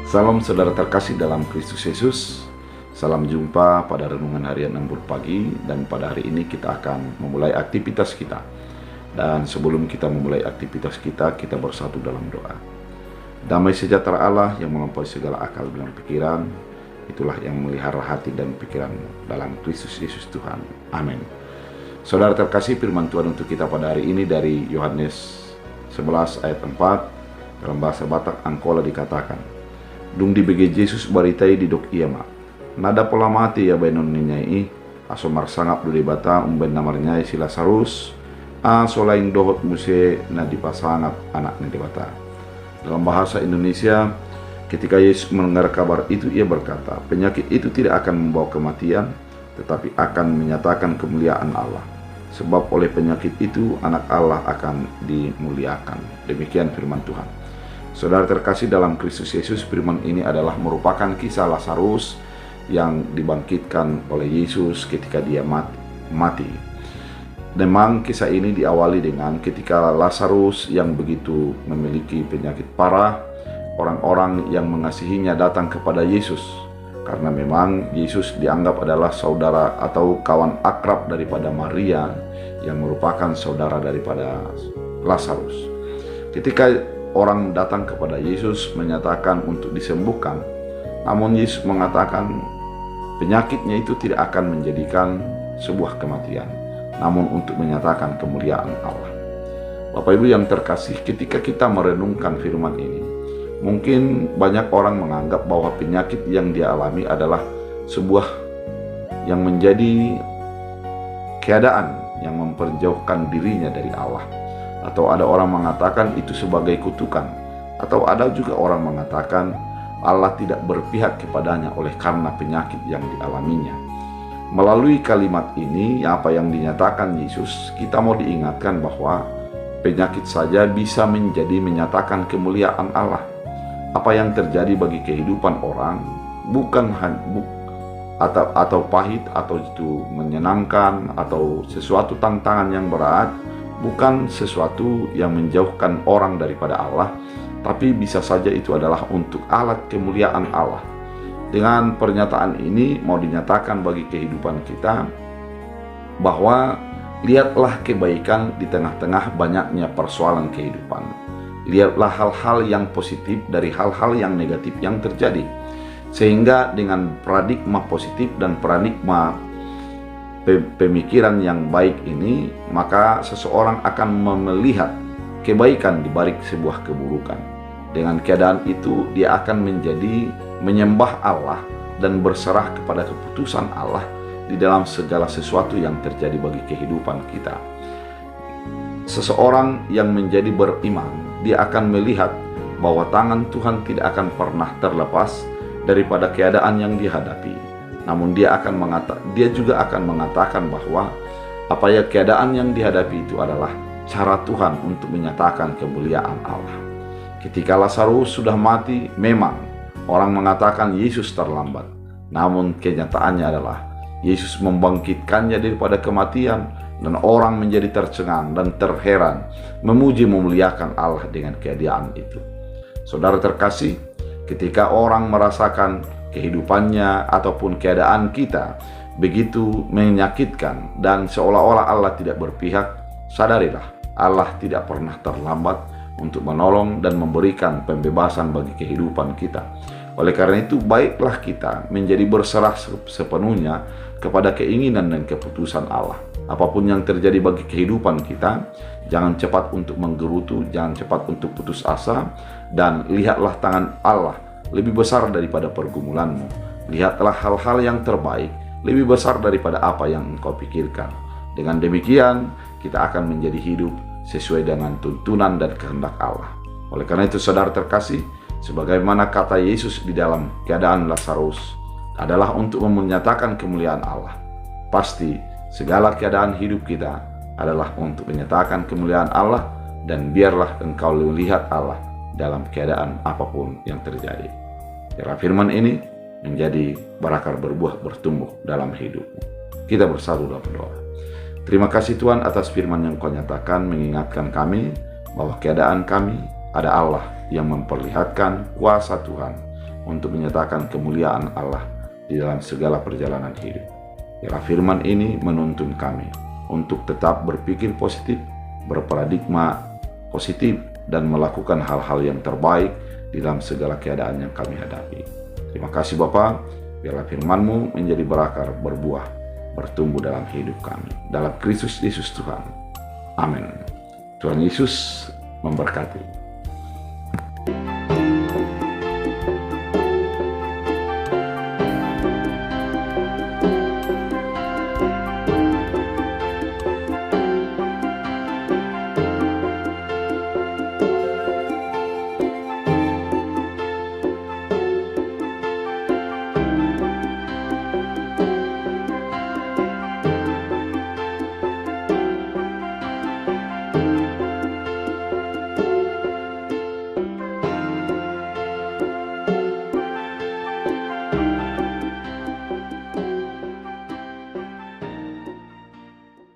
Salam saudara terkasih dalam Kristus Yesus. Salam jumpa pada renungan harian Embur Pagi, dan pada hari ini kita akan memulai aktivitas kita. Dan sebelum kita memulai aktivitas kita bersatu dalam doa. Damai sejahtera Allah yang melampaui segala akal dan pikiran, itulah yang memelihara hati dan pikiranmu dalam Kristus Yesus Tuhan. Amin. Saudara terkasih, firman Tuhan untuk kita pada hari ini dari Yohanes 11 ayat 4 dalam bahasa Batak Angkola dikatakan, "Dung di bege Yesus baritai di dok ia mak. Nada pola mati ya benon ninyai, asomar sangap duri bata umben namarnya si Lazarus, solain dohot muse na dipasangap anak di bata." Dalam bahasa Indonesia, ketika Yesus mendengar kabar itu, ia berkata, penyakit itu tidak akan membawa kematian, tetapi akan menyatakan kemuliaan Allah. Sebab oleh penyakit itu anak Allah akan dimuliakan. Demikian firman Tuhan. Saudara terkasih dalam Kristus Yesus, firman ini adalah merupakan kisah Lazarus yang dibangkitkan oleh Yesus ketika dia mati. Memang kisah ini diawali dengan ketika Lazarus yang begitu memiliki penyakit parah, orang-orang yang mengasihinya datang kepada Yesus. Karena memang Yesus dianggap adalah saudara atau kawan akrab daripada Maria yang merupakan saudara daripada Lazarus. Ketika orang datang kepada Yesus menyatakan untuk disembuhkan, namun Yesus mengatakan penyakitnya itu tidak akan menjadikan sebuah kematian, namun untuk menyatakan kemuliaan Allah. Bapak Ibu yang terkasih, ketika kita merenungkan firman ini, mungkin banyak orang menganggap bahwa penyakit yang dia alami adalah sebuah yang menjadi keadaan yang memperjauhkan dirinya dari Allah. Atau ada orang mengatakan itu sebagai kutukan. Atau ada juga orang mengatakan Allah tidak berpihak kepadanya oleh karena penyakit yang dialaminya. Melalui kalimat ini, apa yang dinyatakan Yesus, kita mau diingatkan bahwa penyakit saja bisa menyatakan kemuliaan Allah. Apa yang terjadi bagi kehidupan orang bukan atau pahit, atau itu menyenangkan, atau sesuatu tantangan yang berat, bukan sesuatu yang menjauhkan orang daripada Allah, tapi bisa saja itu adalah untuk alat kemuliaan Allah. Dengan pernyataan ini mau dinyatakan bagi kehidupan kita bahwa lihatlah kebaikan di tengah-tengah banyaknya persoalan kehidupan. Lihatlah hal-hal yang positif dari hal-hal yang negatif yang terjadi. Sehingga dengan paradigma positif dan paradigma pemikiran yang baik ini, maka seseorang akan melihat kebaikan di balik sebuah keburukan. Dengan keadaan itu, dia akan menjadi menyembah Allah dan berserah kepada keputusan Allah di dalam segala sesuatu yang terjadi bagi kehidupan kita. Seseorang yang menjadi beriman, dia akan melihat bahwa tangan Tuhan tidak akan pernah terlepas daripada keadaan yang dihadapi. Namun dia juga akan mengatakan bahwa keadaan yang dihadapi itu adalah cara Tuhan untuk menyatakan kemuliaan Allah. Ketika Lazarus sudah mati, memang orang mengatakan Yesus terlambat. Namun kenyataannya adalah Yesus membangkitkannya daripada kematian, dan orang menjadi tercengang dan terheran, memuji memuliakan Allah dengan keadaan itu. Saudara terkasih, ketika orang merasakan kehidupannya ataupun keadaan kita begitu menyakitkan dan seolah-olah Allah tidak berpihak, sadarilah Allah tidak pernah terlambat untuk menolong dan memberikan pembebasan bagi kehidupan kita. Oleh karena itu, baiklah kita menjadi berserah sepenuhnya kepada keinginan dan keputusan Allah. Apapun yang terjadi bagi kehidupan kita, jangan cepat untuk menggerutu, jangan cepat untuk putus asa, dan lihatlah tangan Allah lebih besar daripada pergumulanmu. Lihatlah hal-hal yang terbaik lebih besar daripada apa yang engkau pikirkan. Dengan demikian, kita akan menjadi hidup sesuai dengan tuntunan dan kehendak Allah. Oleh karena itu, saudara terkasih, sebagaimana kata Yesus di dalam keadaan Lazarus adalah untuk menyatakan kemuliaan Allah. Pasti segala keadaan hidup kita adalah untuk menyatakan kemuliaan Allah, dan biarlah engkau melihat Allah dalam keadaan apapun yang terjadi. Biarlah firman ini menjadi berakar, berbuah, bertumbuh dalam hidupmu. Kita bersatu dalam doa. Terima kasih Tuhan atas firman yang Kau nyatakan, mengingatkan kami bahwa keadaan kami ada Allah yang memperlihatkan kuasa Tuhan untuk menyatakan kemuliaan Allah di dalam segala perjalanan hidup. Biarlah firman ini menuntun kami untuk tetap berpikir positif, berparadigma positif, dan melakukan hal-hal yang terbaik di dalam segala keadaan yang kami hadapi. Terima kasih Bapa, biarlah firman-Mu menjadi berakar, berbuah, bertumbuh dalam hidup kami. Dalam Kristus Yesus Tuhan. Amin. Tuhan Yesus memberkati.